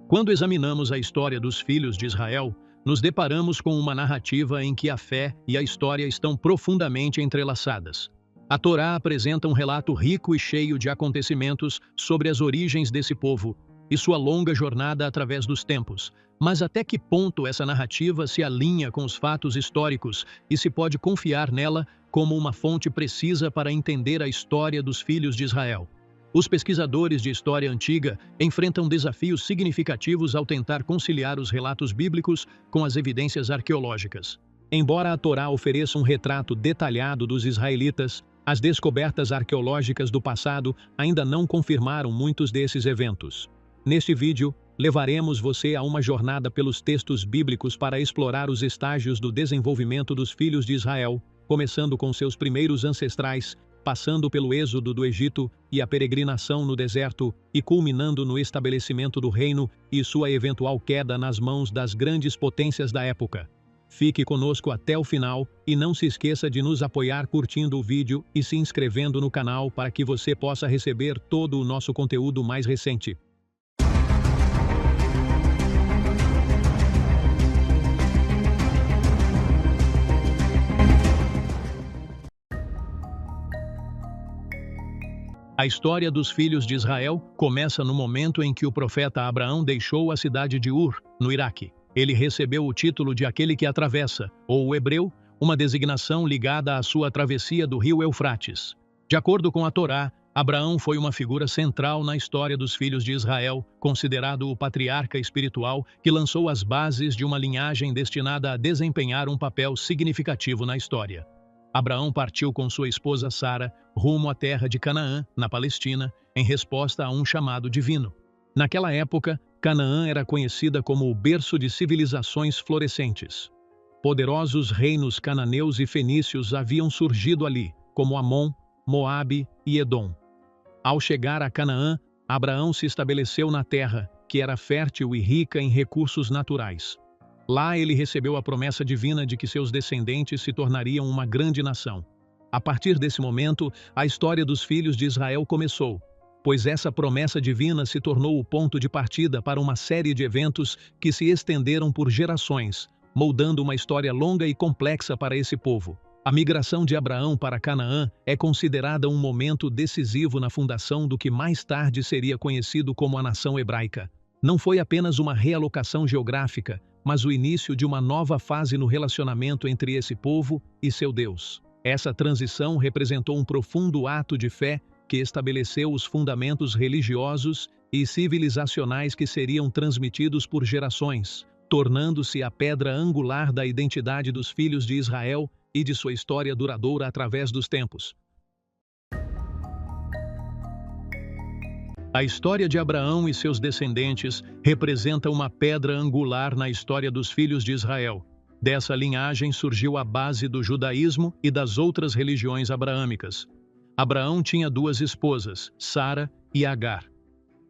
Quando examinamos a história dos filhos de Israel, nos deparamos com uma narrativa em que a fé e a história estão profundamente entrelaçadas. A Torá apresenta um relato rico e cheio de acontecimentos sobre as origens desse povo e sua longa jornada através dos tempos. Mas até que ponto essa narrativa se alinha com os fatos históricos e se pode confiar nela como uma fonte precisa para entender a história dos filhos de Israel? Os pesquisadores de história antiga enfrentam desafios significativos ao tentar conciliar os relatos bíblicos com as evidências arqueológicas. Embora a Torá ofereça um retrato detalhado dos israelitas, as descobertas arqueológicas do passado ainda não confirmaram muitos desses eventos. Neste vídeo, levaremos você a uma jornada pelos textos bíblicos para explorar os estágios do desenvolvimento dos filhos de Israel, começando com seus primeiros ancestrais, passando pelo êxodo do Egito e a peregrinação no deserto e culminando no estabelecimento do reino e sua eventual queda nas mãos das grandes potências da época. Fique conosco até o final e não se esqueça de nos apoiar curtindo o vídeo e se inscrevendo no canal para que você possa receber todo o nosso conteúdo mais recente. A história dos filhos de Israel começa no momento em que o profeta Abraão deixou a cidade de Ur, no Iraque. Ele recebeu o título de aquele que atravessa, ou o hebreu, uma designação ligada à sua travessia do rio Eufrates. De acordo com a Torá, Abraão foi uma figura central na história dos filhos de Israel, considerado o patriarca espiritual que lançou as bases de uma linhagem destinada a desempenhar um papel significativo na história. Abraão partiu com sua esposa Sara rumo à terra de Canaã, na Palestina, em resposta a um chamado divino. Naquela época, Canaã era conhecida como o berço de civilizações florescentes. Poderosos reinos cananeus e fenícios haviam surgido ali, como Amon, Moabe e Edom. Ao chegar a Canaã, Abraão se estabeleceu na terra, que era fértil e rica em recursos naturais. Lá ele recebeu a promessa divina de que seus descendentes se tornariam uma grande nação. A partir desse momento, a história dos filhos de Israel começou, pois essa promessa divina se tornou o ponto de partida para uma série de eventos que se estenderam por gerações, moldando uma história longa e complexa para esse povo. A migração de Abraão para Canaã é considerada um momento decisivo na fundação do que mais tarde seria conhecido como a nação hebraica. Não foi apenas uma realocação geográfica, mas o início de uma nova fase no relacionamento entre esse povo e seu Deus. Essa transição representou um profundo ato de fé que estabeleceu os fundamentos religiosos e civilizacionais que seriam transmitidos por gerações, tornando-se a pedra angular da identidade dos filhos de Israel e de sua história duradoura através dos tempos. A história de Abraão e seus descendentes representa uma pedra angular na história dos filhos de Israel. Dessa linhagem surgiu a base do judaísmo e das outras religiões abraâmicas. Abraão tinha duas esposas, Sara e Agar.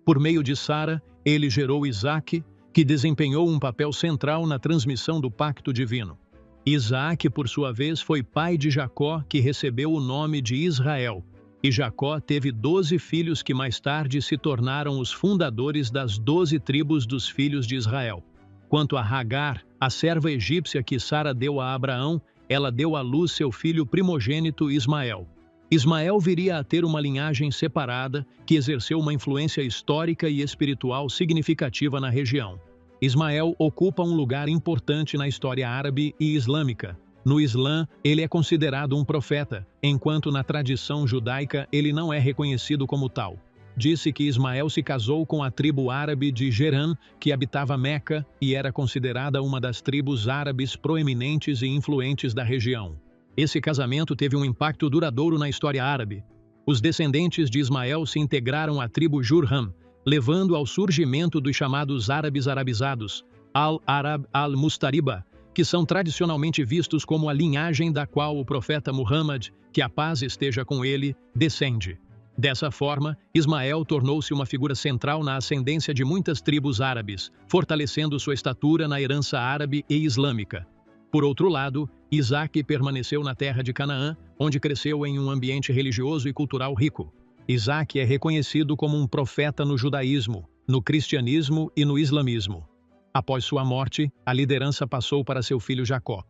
Por meio de Sara, ele gerou Isaque, que desempenhou um papel central na transmissão do pacto divino. Isaque, por sua vez, foi pai de Jacó, que recebeu o nome de Israel. E Jacó teve 12 filhos que mais tarde se tornaram os fundadores das 12 tribos dos filhos de Israel. Quanto a Agar, a serva egípcia que Sara deu a Abraão, ela deu à luz seu filho primogênito Ismael. Ismael viria a ter uma linhagem separada que exerceu uma influência histórica e espiritual significativa na região. Ismael ocupa um lugar importante na história árabe e islâmica. No Islã, ele é considerado um profeta, enquanto na tradição judaica ele não é reconhecido como tal. Disse que Ismael se casou com a tribo árabe de Geran, que habitava Meca e era considerada uma das tribos árabes proeminentes e influentes da região. Esse casamento teve um impacto duradouro na história árabe. Os descendentes de Ismael se integraram à tribo Jurham, levando ao surgimento dos chamados árabes arabizados, Al-Arab al-Mustariba, que são tradicionalmente vistos como a linhagem da qual o profeta Muhammad, que a paz esteja com ele, descende. Dessa forma, Ismael tornou-se uma figura central na ascendência de muitas tribos árabes, fortalecendo sua estatura na herança árabe e islâmica. Por outro lado, Isaque permaneceu na terra de Canaã, onde cresceu em um ambiente religioso e cultural rico. Isaque é reconhecido como um profeta no judaísmo. no cristianismo e no islamismo. Após sua morte, a liderança passou para seu filho Jacó.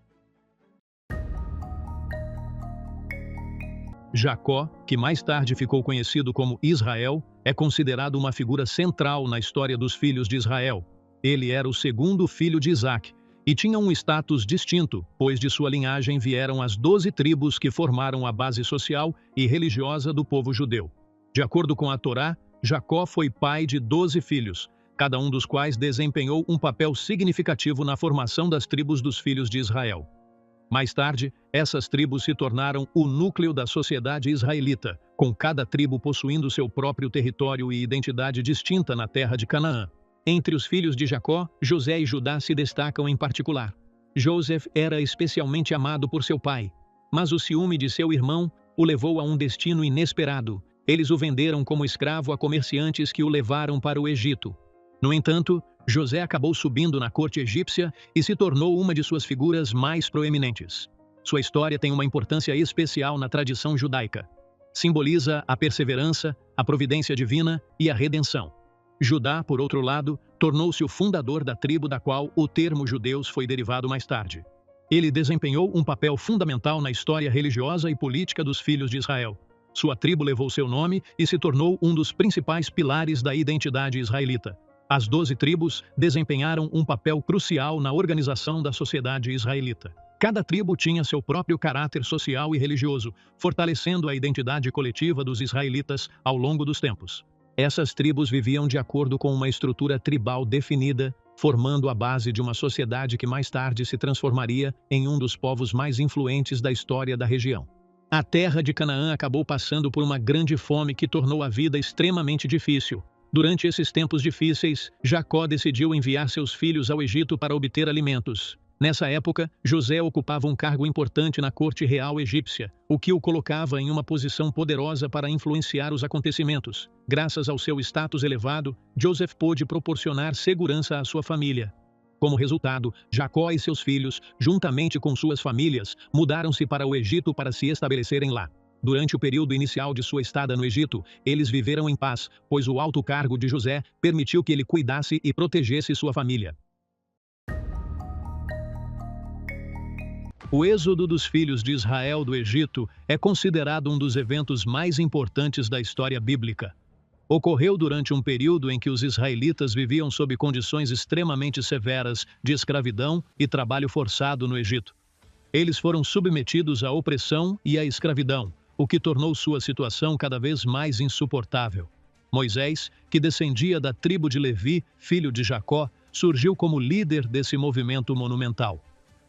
Jacó, que mais tarde ficou conhecido como Israel, é considerado uma figura central na história dos filhos de Israel. Ele era o segundo filho de Isaac e tinha um status distinto, pois de sua linhagem vieram as 12 tribos que formaram a base social e religiosa do povo judeu. De acordo com a Torá, Jacó foi pai de 12 filhos, cada um dos quais desempenhou um papel significativo na formação das tribos dos filhos de Israel. Mais tarde, essas tribos se tornaram o núcleo da sociedade israelita, com cada tribo possuindo seu próprio território e identidade distinta na terra de Canaã. Entre os filhos de Jacó, José e Judá se destacam em particular. José era especialmente amado por seu pai, mas o ciúme de seu irmão o levou a um destino inesperado. Eles o venderam como escravo a comerciantes que o levaram para o Egito. No entanto, José acabou subindo na corte egípcia e se tornou uma de suas figuras mais proeminentes. Sua história tem uma importância especial na tradição judaica. Simboliza a perseverança, a providência divina e a redenção. Judá, por outro lado, tornou-se o fundador da tribo da qual o termo judeus foi derivado mais tarde. Ele desempenhou um papel fundamental na história religiosa e política dos filhos de Israel. Sua tribo levou seu nome e se tornou um dos principais pilares da identidade israelita. As 12 tribos desempenharam um papel crucial na organização da sociedade israelita. Cada tribo tinha seu próprio caráter social e religioso, fortalecendo a identidade coletiva dos israelitas ao longo dos tempos. Essas tribos viviam de acordo com uma estrutura tribal definida, formando a base de uma sociedade que mais tarde se transformaria em um dos povos mais influentes da história da região. A terra de Canaã acabou passando por uma grande fome que tornou a vida extremamente difícil. Durante esses tempos difíceis, Jacó decidiu enviar seus filhos ao Egito para obter alimentos. Nessa época, José ocupava um cargo importante na corte real egípcia, o que o colocava em uma posição poderosa para influenciar os acontecimentos. Graças ao seu status elevado, Joseph pôde proporcionar segurança à sua família. Como resultado, Jacó e seus filhos, juntamente com suas famílias, mudaram-se para o Egito para se estabelecerem lá. Durante o período inicial de sua estada no Egito, eles viveram em paz, pois o alto cargo de José permitiu que ele cuidasse e protegesse sua família. O êxodo dos filhos de Israel do Egito é considerado um dos eventos mais importantes da história bíblica. Ocorreu durante um período em que os israelitas viviam sob condições extremamente severas de escravidão e trabalho forçado no Egito. Eles foram submetidos à opressão e à escravidão, o que tornou sua situação cada vez mais insuportável. Moisés, que descendia da tribo de Levi, filho de Jacó, surgiu como líder desse movimento monumental.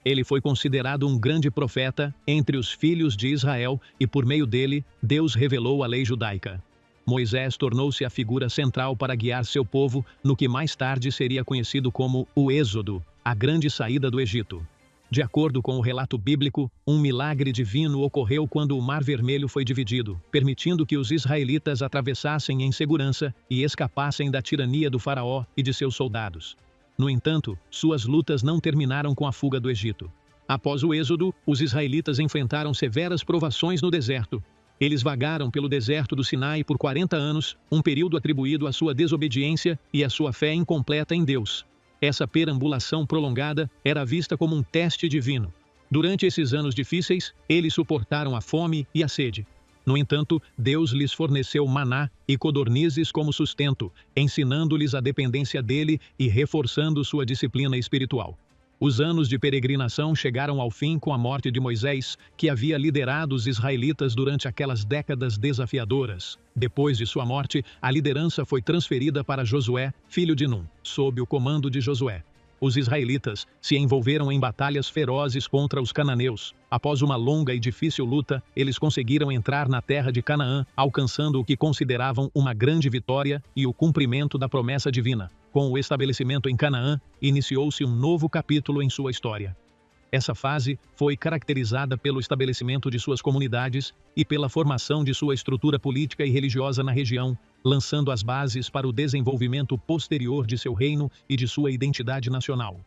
Ele foi considerado um grande profeta entre os filhos de Israel e, por meio dele, Deus revelou a lei judaica. Moisés tornou-se a figura central para guiar seu povo no que mais tarde seria conhecido como o Êxodo, a grande saída do Egito. De acordo com o relato bíblico, um milagre divino ocorreu quando o Mar Vermelho foi dividido, permitindo que os israelitas atravessassem em segurança e escapassem da tirania do faraó e de seus soldados. No entanto, suas lutas não terminaram com a fuga do Egito. Após o êxodo, os israelitas enfrentaram severas provações no deserto. Eles vagaram pelo deserto do Sinai por 40 anos, um período atribuído à sua desobediência e à sua fé incompleta em Deus. Essa perambulação prolongada era vista como um teste divino. Durante esses anos difíceis, eles suportaram a fome e a sede. No entanto, Deus lhes forneceu maná e codornizes como sustento, ensinando-lhes a dependência dele e reforçando sua disciplina espiritual. Os anos de peregrinação chegaram ao fim com a morte de Moisés, que havia liderado os israelitas durante aquelas décadas desafiadoras. Depois de sua morte, a liderança foi transferida para Josué, filho de Num, sob o comando de Josué. Os israelitas se envolveram em batalhas ferozes contra os cananeus. Após uma longa e difícil luta, eles conseguiram entrar na terra de Canaã, alcançando o que consideravam uma grande vitória e o cumprimento da promessa divina. Com o estabelecimento em Canaã, iniciou-se um novo capítulo em sua história. Essa fase foi caracterizada pelo estabelecimento de suas comunidades e pela formação de sua estrutura política e religiosa na região, lançando as bases para o desenvolvimento posterior de seu reino e de sua identidade nacional.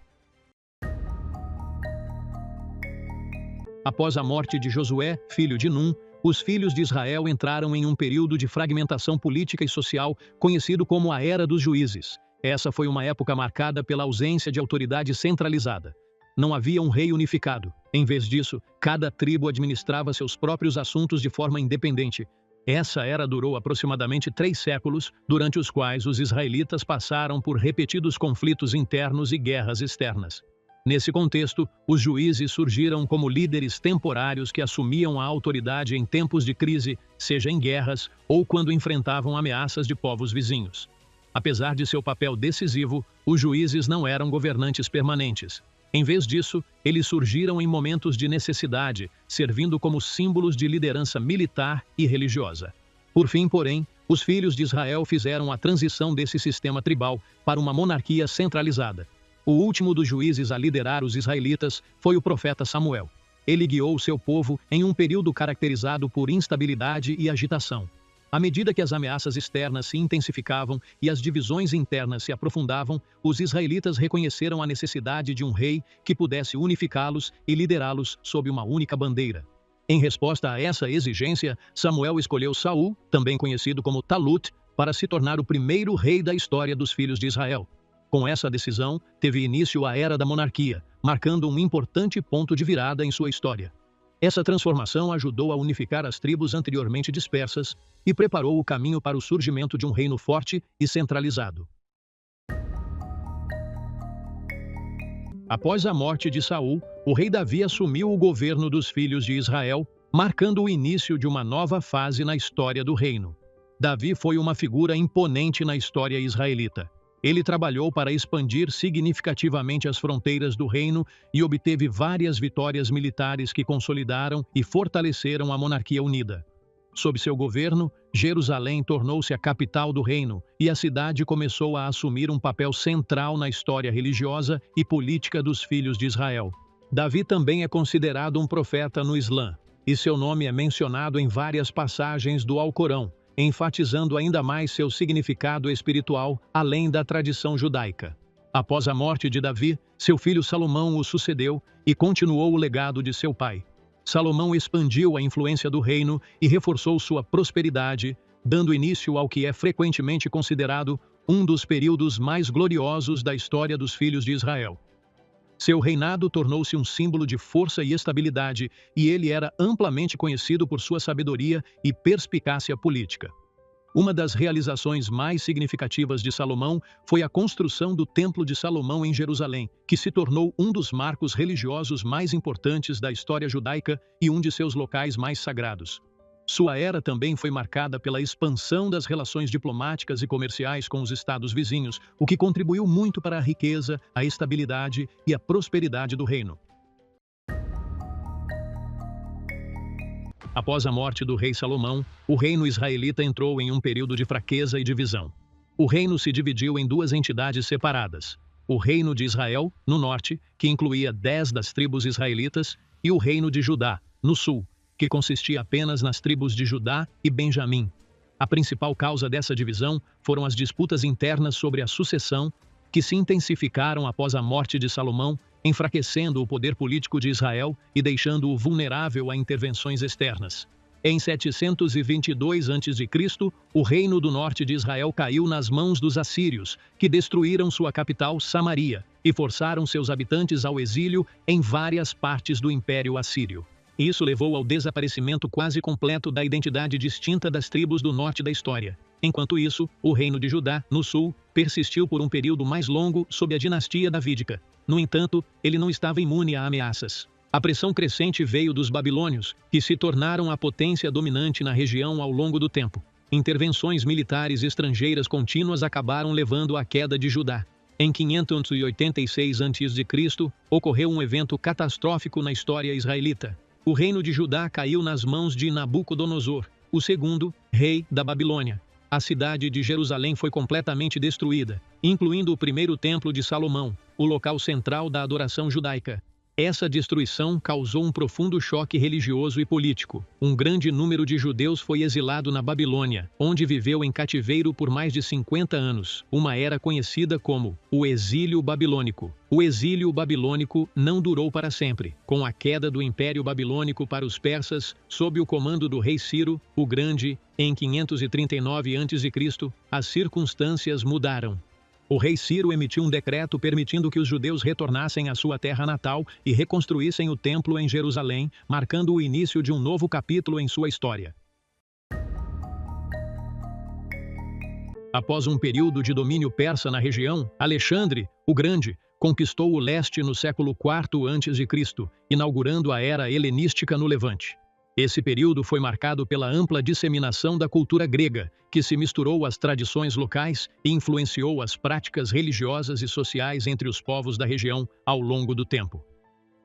Após a morte de Josué, filho de Num, Os filhos de Israel entraram em um período de fragmentação política e social conhecido como a Era dos Juízes. Essa foi uma época marcada pela ausência de autoridade centralizada. Não havia um rei unificado. Em vez disso, cada tribo administrava seus próprios assuntos de forma independente. Essa era durou aproximadamente 3 séculos, durante os quais os israelitas passaram por repetidos conflitos internos e guerras externas. Nesse contexto, os juízes surgiram como líderes temporários que assumiam a autoridade em tempos de crise, seja em guerras ou quando enfrentavam ameaças de povos vizinhos. Apesar de seu papel decisivo, os juízes não eram governantes permanentes. Em vez disso, eles surgiram em momentos de necessidade, servindo como símbolos de liderança militar e religiosa. Por fim, porém, os filhos de Israel fizeram a transição desse sistema tribal para uma monarquia centralizada. O último dos juízes a liderar os israelitas foi o profeta Samuel. Ele guiou seu povo em um período caracterizado por instabilidade e agitação. À medida que as ameaças externas se intensificavam e as divisões internas se aprofundavam, os israelitas reconheceram a necessidade de um rei que pudesse unificá-los e liderá-los sob uma única bandeira. Em resposta a essa exigência, Samuel escolheu Saul, também conhecido como Talut, para se tornar o primeiro rei da história dos filhos de Israel. Com essa decisão, teve início a Era da Monarquia, marcando um importante ponto de virada em sua história. Essa transformação ajudou a unificar as tribos anteriormente dispersas e preparou o caminho para o surgimento de um reino forte e centralizado. Após a morte de Saul, o rei Davi assumiu o governo dos filhos de Israel, marcando o início de uma nova fase na história do reino. Davi foi uma figura imponente na história israelita. Ele trabalhou para expandir significativamente as fronteiras do reino e obteve várias vitórias militares que consolidaram e fortaleceram a monarquia unida. Sob seu governo, Jerusalém tornou-se a capital do reino e a cidade começou a assumir um papel central na história religiosa e política dos filhos de Israel. Davi também é considerado um profeta no Islã, e seu nome é mencionado em várias passagens do Alcorão, enfatizando ainda mais seu significado espiritual, além da tradição judaica. Após a morte de Davi, seu filho Salomão o sucedeu e continuou o legado de seu pai. Salomão expandiu a influência do reino e reforçou sua prosperidade, dando início ao que é frequentemente considerado um dos períodos mais gloriosos da história dos filhos de Israel. Seu reinado tornou-se um símbolo de força e estabilidade, e ele era amplamente conhecido por sua sabedoria e perspicácia política. Uma das realizações mais significativas de Salomão foi a construção do Templo de Salomão em Jerusalém, que se tornou um dos marcos religiosos mais importantes da história judaica e um de seus locais mais sagrados. Sua era também foi marcada pela expansão das relações diplomáticas e comerciais com os estados vizinhos, o que contribuiu muito para a riqueza, a estabilidade e a prosperidade do reino. Após a morte do rei Salomão, o reino israelita entrou em um período de fraqueza e divisão. O reino se dividiu em 2 entidades separadas: o reino de Israel, no norte, que incluía 10 das tribos israelitas, e o reino de Judá, no sul, que consistia apenas nas tribos de Judá e Benjamim. A principal causa dessa divisão foram as disputas internas sobre a sucessão, que se intensificaram após a morte de Salomão, enfraquecendo o poder político de Israel e deixando-o vulnerável a intervenções externas. Em 722 a.C., o reino do norte de Israel caiu nas mãos dos assírios, que destruíram sua capital, Samaria, e forçaram seus habitantes ao exílio em várias partes do Império Assírio. Isso levou ao desaparecimento quase completo da identidade distinta das tribos do norte da história. Enquanto isso, o reino de Judá, no sul, persistiu por um período mais longo sob a dinastia davídica. No entanto, ele não estava imune a ameaças. A pressão crescente veio dos babilônios, que se tornaram a potência dominante na região ao longo do tempo. Intervenções militares estrangeiras contínuas acabaram levando à queda de Judá. Em 586 a.C., ocorreu um evento catastrófico na história israelita. O reino de Judá caiu nas mãos de Nabucodonosor, o segundo rei da Babilônia. A cidade de Jerusalém foi completamente destruída, incluindo o primeiro templo de Salomão, o local central da adoração judaica. Essa destruição causou um profundo choque religioso e político. Um grande número de judeus foi exilado na Babilônia, onde viveu em cativeiro por mais de 50 anos, uma era conhecida como o exílio babilônico. O exílio babilônico não durou para sempre. Com a queda do Império Babilônico para os persas, sob o comando do rei Ciro, o Grande, em 539 a.C., as circunstâncias mudaram. O rei Ciro emitiu um decreto permitindo que os judeus retornassem à sua terra natal e reconstruíssem o templo em Jerusalém, marcando o início de um novo capítulo em sua história. Após um período de domínio persa na região, Alexandre, o Grande, conquistou o leste no século IV a.C., inaugurando a era helenística no Levante. Esse período foi marcado pela ampla disseminação da cultura grega, que se misturou às tradições locais e influenciou as práticas religiosas e sociais entre os povos da região ao longo do tempo.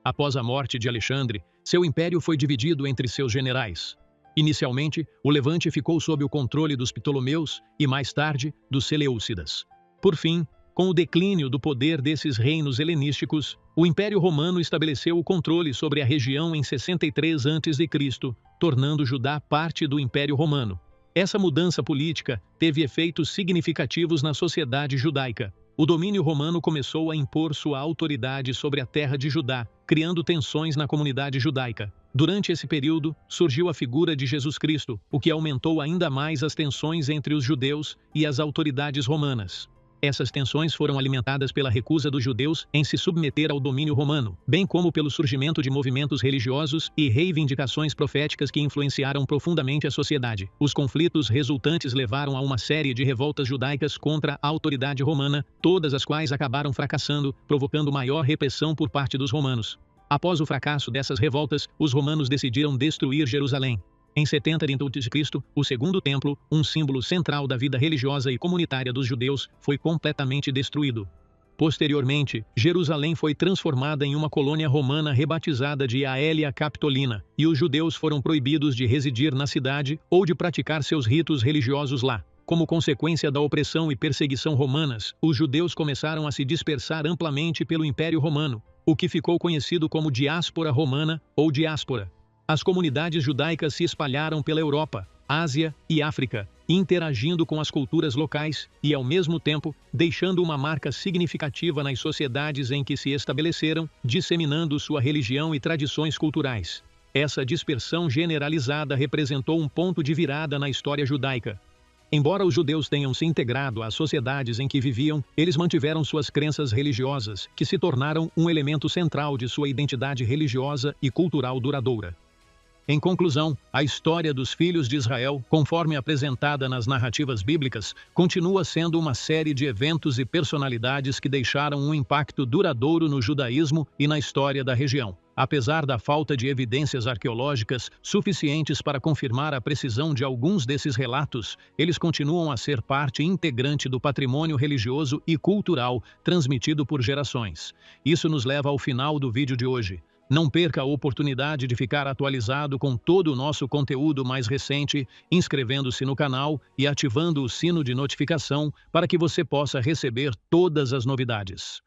Após a morte de Alexandre, seu império foi dividido entre seus generais. Inicialmente, o Levante ficou sob o controle dos Ptolomeus e, mais tarde, dos Seleucidas. Por fim, com o declínio do poder desses reinos helenísticos, o Império Romano estabeleceu o controle sobre a região em 63 a.C., tornando Judá parte do Império Romano. Essa mudança política teve efeitos significativos na sociedade judaica. O domínio romano começou a impor sua autoridade sobre a terra de Judá, criando tensões na comunidade judaica. Durante esse período, surgiu a figura de Jesus Cristo, o que aumentou ainda mais as tensões entre os judeus e as autoridades romanas. Essas tensões foram alimentadas pela recusa dos judeus em se submeter ao domínio romano, bem como pelo surgimento de movimentos religiosos e reivindicações proféticas que influenciaram profundamente a sociedade. Os conflitos resultantes levaram a uma série de revoltas judaicas contra a autoridade romana, todas as quais acabaram fracassando, provocando maior repressão por parte dos romanos. Após o fracasso dessas revoltas, os romanos decidiram destruir Jerusalém. Em 70 a.C., o Segundo Templo, um símbolo central da vida religiosa e comunitária dos judeus, foi completamente destruído. Posteriormente, Jerusalém foi transformada em uma colônia romana rebatizada de Aelia Capitolina, e os judeus foram proibidos de residir na cidade ou de praticar seus ritos religiosos lá. Como consequência da opressão e perseguição romanas, os judeus começaram a se dispersar amplamente pelo Império Romano, o que ficou conhecido como diáspora romana ou diáspora. As comunidades judaicas se espalharam pela Europa, Ásia e África, interagindo com as culturas locais e, ao mesmo tempo, deixando uma marca significativa nas sociedades em que se estabeleceram, disseminando sua religião e tradições culturais. Essa dispersão generalizada representou um ponto de virada na história judaica. Embora os judeus tenham se integrado às sociedades em que viviam, eles mantiveram suas crenças religiosas, que se tornaram um elemento central de sua identidade religiosa e cultural duradoura. Em conclusão, a história dos filhos de Israel, conforme apresentada nas narrativas bíblicas, continua sendo uma série de eventos e personalidades que deixaram um impacto duradouro no judaísmo e na história da região. Apesar da falta de evidências arqueológicas suficientes para confirmar a precisão de alguns desses relatos, eles continuam a ser parte integrante do patrimônio religioso e cultural transmitido por gerações. Isso nos leva ao final do vídeo de hoje. Não perca a oportunidade de ficar atualizado com todo o nosso conteúdo mais recente, inscrevendo-se no canal e ativando o sino de notificação para que você possa receber todas as novidades.